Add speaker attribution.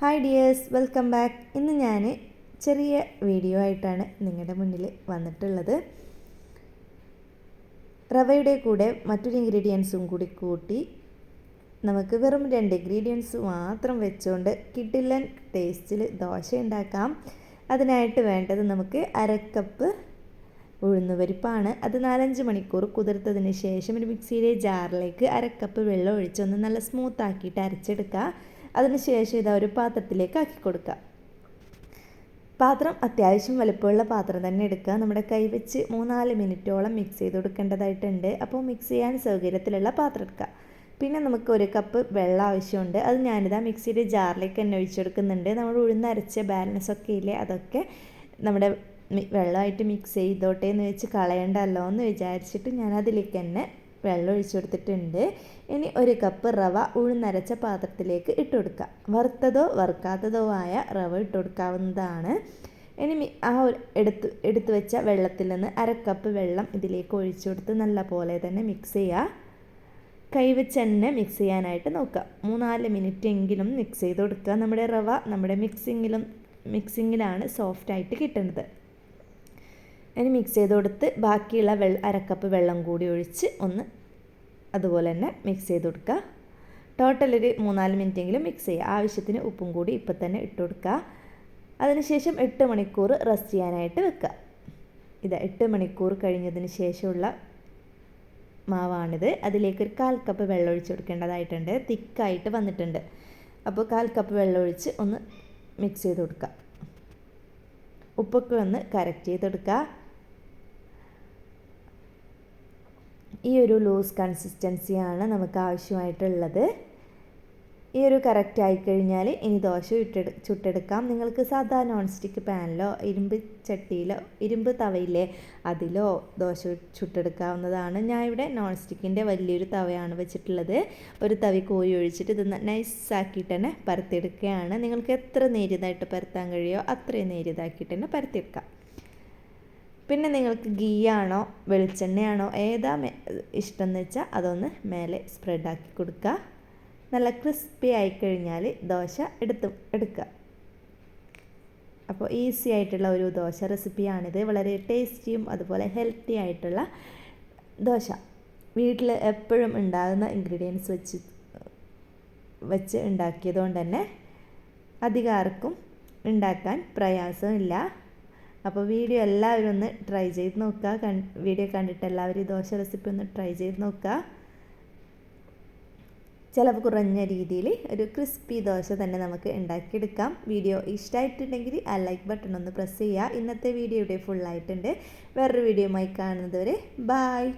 Speaker 1: Hi dears, welcome back. ഇന്ന് ഞാൻ ചെറിയ വീഡിയോ ആയിട്ടാണ് നിങ്ങളുടെ മുന്നിൽ വന്നിട്ടുള്ളത്. റവയുടെ കൂടെ മറ്റൊരു ഇൻഗ്രീഡിയൻസും കൂടി കൂട്ടി നമുക്ക് വെറും 2 ഇൻഗ്രീഡിയൻസ് മാത്രം വെച്ചുകൊണ്ട് കിടിലൻ ടേസ്റ്റിൽ ദോശ ഉണ്ടാക്കാം. അതിനായിട്ട് വേണ്ടത് നമുക്ക് 1/2 കപ്പ് ഉഴുന്നുപരിപ്പാണ്. അത് 4-5 മണിക്കൂർ കുതിർത്തതിന് ശേഷം ഒരു മിക്സിയിലെ ജാറിലേക്ക് 1/2 കപ്പ് വെള്ളം ഒഴിച്ചൊന്ന് നല്ല സ്മൂത്ത് ആക്കിയിട്ട് അരച്ചെടുക്കുക. അതിനുശേഷം ഇതാ ഒരു പാത്രത്തിലേക്ക് ആക്കി കൊടുക്കുക. പാത്രം അത്യാവശ്യം വലുപ്പമുള്ള പാത്രം തന്നെ എടുക്കുക. നമ്മുടെ കൈ വെച്ച് 3-4 മിനിറ്റോളം മിക്സ് ചെയ്ത് കൊടുക്കേണ്ടതായിട്ടുണ്ട്. അപ്പോൾ മിക്സ് ചെയ്യാൻ സൗകര്യത്തിലുള്ള പാത്രം എടുക്കുക. പിന്നെ നമുക്ക് 1 കപ്പ് വെള്ളം ആവശ്യമുണ്ട്. അത് ഞാനിതാ മിക്സിയുടെ ജാറിലേക്ക് തന്നെ ഒഴിച്ചെടുക്കുന്നുണ്ട്. നമ്മൾ ഉഴുന്നരച്ച ബാലൻസ് ഒക്കെ ഇല്ലേ, അതൊക്കെ നമ്മുടെ വെള്ളമായിട്ട് മിക്സ് ചെയ്തോട്ടെ എന്ന് വെച്ച് കളയണ്ടല്ലോ എന്ന് വിചാരിച്ചിട്ട് ഞാൻ അതിലേക്ക് തന്നെ വെള്ളം ഒഴിച്ചു കൊടുത്തിട്ടുണ്ട്. ഇനി 1 കപ്പ് റവ ഉഴുന്നരച്ച പാത്രത്തിലേക്ക് ഇട്ട് കൊടുക്കുക. വറുത്തതോ വറുക്കാത്തതോ ആയ റവ ഇട്ട് കൊടുക്കാവുന്നതാണ്. ഇനി ആ എടുത്തു വെച്ച വെള്ളത്തിൽ നിന്ന് 1/2 കപ്പ് വെള്ളം ഇതിലേക്ക് ഒഴിച്ചു കൊടുത്ത് നല്ല പോലെ തന്നെ മിക്സ് ചെയ്യുക. കൈവച്ച് തന്നെ മിക്സ് ചെയ്യാനായിട്ട് നോക്കുക. 3-4 മിനിറ്റ് എങ്കിലും മിക്സ് ചെയ്ത് കൊടുക്കുക. നമ്മുടെ റവ നമ്മുടെ മിക്സിങ്ങിലാണ് സോഫ്റ്റായിട്ട് കിട്ടുന്നത്. ഇനി മിക്സ് ചെയ്ത് കൊടുത്ത് ബാക്കിയുള്ള 1/2 കപ്പ് വെള്ളം കൂടി ഒഴിച്ച് ഒന്ന് അതുപോലെ തന്നെ മിക്സ് ചെയ്ത് കൊടുക്കുക. ടോട്ടൽ ഒരു 3-4 മിനിറ്റെങ്കിലും മിക്സ് ചെയ്യുക. ആവശ്യത്തിന് ഉപ്പും കൂടി ഇപ്പം തന്നെ ഇട്ട് കൊടുക്കുക. അതിനുശേഷം 8 മണിക്കൂർ റെസ്റ്റ് ചെയ്യാനായിട്ട് വെക്കുക. ഇത് 8 മണിക്കൂർ കഴിഞ്ഞതിന് ശേഷമുള്ള മാവാണിത്. അതിലേക്ക് ഒരു 1/4 കപ്പ് വെള്ളം ഒഴിച്ച് കൊടുക്കേണ്ടതായിട്ടുണ്ട്. തിക്കായിട്ട് വന്നിട്ടുണ്ട്. അപ്പോൾ 1/4 കപ്പ് വെള്ളം ഒഴിച്ച് ഒന്ന് മിക്സ് ചെയ്ത് കൊടുക്കുക. ഉപ്പൊക്കെ ഒന്ന് കറക്റ്റ് ചെയ്തെടുക്കുക. ഈ ഒരു ലൂസ് കൺസിസ്റ്റൻസിയാണ് നമുക്ക് ആവശ്യമായിട്ടുള്ളത്. ഈ ഒരു കറക്റ്റ് ആയിക്കഴിഞ്ഞാൽ ഇനി ദോശ ചുട്ടെടുക്കാം. നിങ്ങൾക്ക് സാധാ നോൺ സ്റ്റിക്ക് പാനിലോ ഇരുമ്പ് ചട്ടിയിലോ ഇരുമ്പ് തവയില്ലേ അതിലോ ദോശ ചുട്ടെടുക്കാവുന്നതാണ്. ഞാൻ ഇവിടെ നോൺ സ്റ്റിക്കിൻ്റെ വലിയൊരു തവയാണ് വെച്ചിട്ടുള്ളത്. ഒരു തവി കോരി ഒഴിച്ചിട്ട് ഇത് നൈസാക്കിയിട്ട് തന്നെ പരത്തിയെടുക്കുകയാണ്. നിങ്ങൾക്ക് എത്ര നേരിയതായിട്ട് പരത്താൻ കഴിയുമോ അത്രയും നേരിയതാക്കിയിട്ട് തന്നെ പരത്തിയെടുക്കാം. പിന്നെ നിങ്ങൾക്ക് ഗീയാണോ വെളിച്ചെണ്ണയാണോ ഏതാ ഇഷ്ടം എന്ന് വെച്ചാൽ അതൊന്ന് മേലെ സ്പ്രെഡാക്കി കൊടുക്കുക. നല്ല ക്രിസ്പി ആയിക്കഴിഞ്ഞാൽ ദോശ എടുക്കുക. അപ്പോൾ ഈസി ആയിട്ടുള്ള ഒരു ദോശ റെസിപ്പിയാണിത്. വളരെ ടേസ്റ്റിയും അതുപോലെ ഹെൽത്തി ആയിട്ടുള്ള ദോശ. വീട്ടിൽ എപ്പോഴും ഉണ്ടാകുന്ന ഇൻഗ്രീഡിയൻസ് വെച്ച് ഉണ്ടാക്കിയതുകൊണ്ട് തന്നെ അധികം ആർക്കും ഉണ്ടാക്കാൻ പ്രയാസമില്ല. അപ്പോൾ വീഡിയോ എല്ലാവരും ഒന്ന് ട്രൈ ചെയ്ത് നോക്കുക. വീഡിയോ കണ്ടിട്ട് എല്ലാവരും ഈ ദോശ റെസിപ്പി ഒന്ന് ട്രൈ ചെയ്ത് നോക്കുക. ചിലവ് കുറഞ്ഞ രീതിയിൽ ഒരു ക്രിസ്പി ദോശ തന്നെ നമുക്ക് ഉണ്ടാക്കിയെടുക്കാം. വീഡിയോ ഇഷ്ടമായിട്ടുണ്ടെങ്കിൽ ആ ലൈക്ക് ബട്ടൺ ഒന്ന് പ്രസ് ചെയ്യുക. ഇന്നത്തെ വീഡിയോ ഇവിടെ ഫുള്ളായിട്ടുണ്ട്. വേറൊരു വീഡിയോയുമായി കാണുന്നത് വരെ ബായ്.